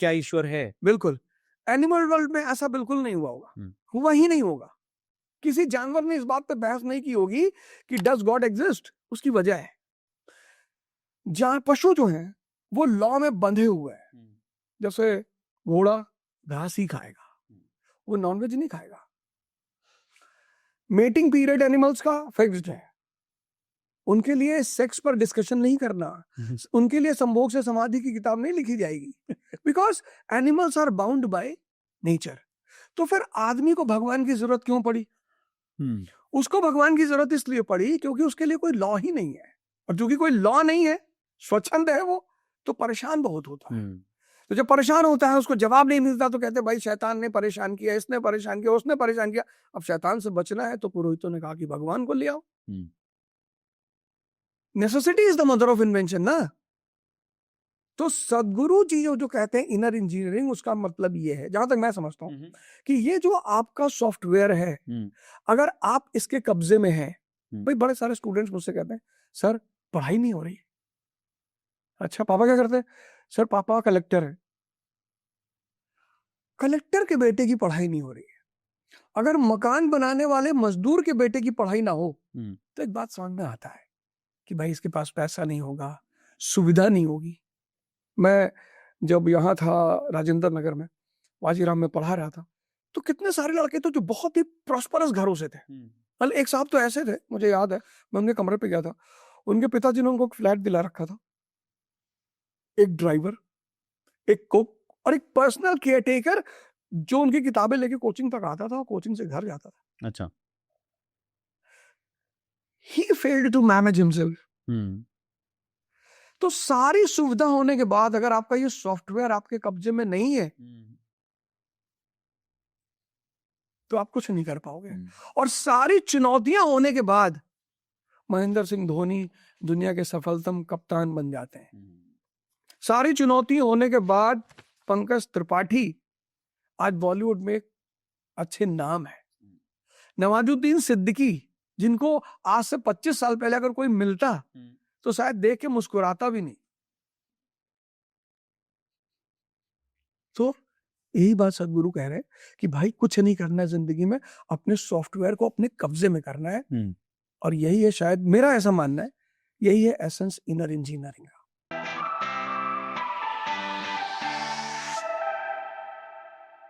क्या ईश्वर है? बिल्कुल। एनिमल वर्ल्ड में ऐसा बिल्कुल नहीं हुआ होगा, हुआ ही नहीं होगा। किसी जानवर ने इस बात पे बहस नहीं की होगी कि डज गॉड एग्जिस्ट। उसकी वजह है, जहां पशु जो हैं वो लॉ में बंधे हुए हैं। जैसे घोड़ा घास ही खाएगा, वो नॉनवेज नहीं खाएगा। मेटिंग पीरियड एनिमल्स का फिक्स्ड है, उनके लिए सेक्स पर डिस्कशन नहीं करना, उनके लिए संभोग से समाधि की किताब नहीं लिखी जाएगी, because animals are bound by nature. तो फिर आदमी को भगवान की जरूरत क्यों पड़ी? उसको भगवान की जरूरत इसलिए पड़ी क्योंकि उसके लिए कोई लॉ ही नहीं है, और क्योंकि कोई लॉ नहीं है, स्वच्छंद है वो, तो परेशान बहुत होता है। तो जब परेशान होता है, उसको जवाब नहीं मिलता, तो कहते हैं भाई शैतान ने परेशान किया, इसने परेशान किया, उसने परेशान किया। अब शैतान से बचना है तो पुरोहितों ने कहा कि भगवान को ले आओ। Necessity is the mother of invention ना। तो सदगुरु जी जो कहते हैं इनर इंजीनियरिंग, उसका मतलब ये है, जहां तक मैं समझता हूं, कि ये जो आपका सॉफ्टवेयर है, अगर आप इसके कब्जे में है, भाई बड़े सारे स्टूडेंट्स मुझसे कहते हैं सर पढ़ाई नहीं हो रही। अच्छा पापा क्या करते हैं? सर पापा कलेक्टर है। कलेक्टर के बेटे की पढ़ाई नहीं हो रही है। अगर मकान बनाने वाले मजदूर के बेटे की पढ़ाई ना हो, तो एक बात समझ में आता है कि भाई इसके पास पैसा नहीं होगा, सुविधा नहीं होगी। मैं जब यहाँ था राजेंद्र नगर में, वाजीराम में पढ़ा रहा था, तो कितने सारे लड़के थे जो बहुत ही प्रॉस्परस घरों से थे। मतलब एक साहब तो ऐसे थे, मुझे याद है, मैं उनके कमरे पे गया था, उनके पिताजी ने उनको फ्लैट दिला रखा था, एक ड्राइवर, एक कुक और एक पर्सनल केयरटेकर, जो उनकी किताबें लेके कोचिंग तक आता था और कोचिंग से घर जाता था। अच्छा। He failed to manage himself. तो सारी सुविधा होने के बाद अगर आपका ये सॉफ्टवेयर आपके कब्जे में नहीं है, तो आप कुछ नहीं कर पाओगे। और सारी चुनौतियां होने के बाद महेंद्र सिंह धोनी दुनिया के सफलतम कप्तान बन जाते हैं। सारी चुनौती होने के बाद पंकज त्रिपाठी आज बॉलीवुड में एक अच्छे नाम है। नवाजुद्दीन सिद्दीकी, जिनको आज से 25 साल पहले अगर कोई मिलता तो शायद देख के मुस्कुराता भी नहीं। तो यही बात सदगुरु कह रहे हैं कि भाई कुछ नहीं करना है जिंदगी में, अपने सॉफ्टवेयर को अपने कब्जे में करना है। और यही है, शायद मेरा ऐसा मानना है, यही है एसेंस इनर इंजीनियरिंग।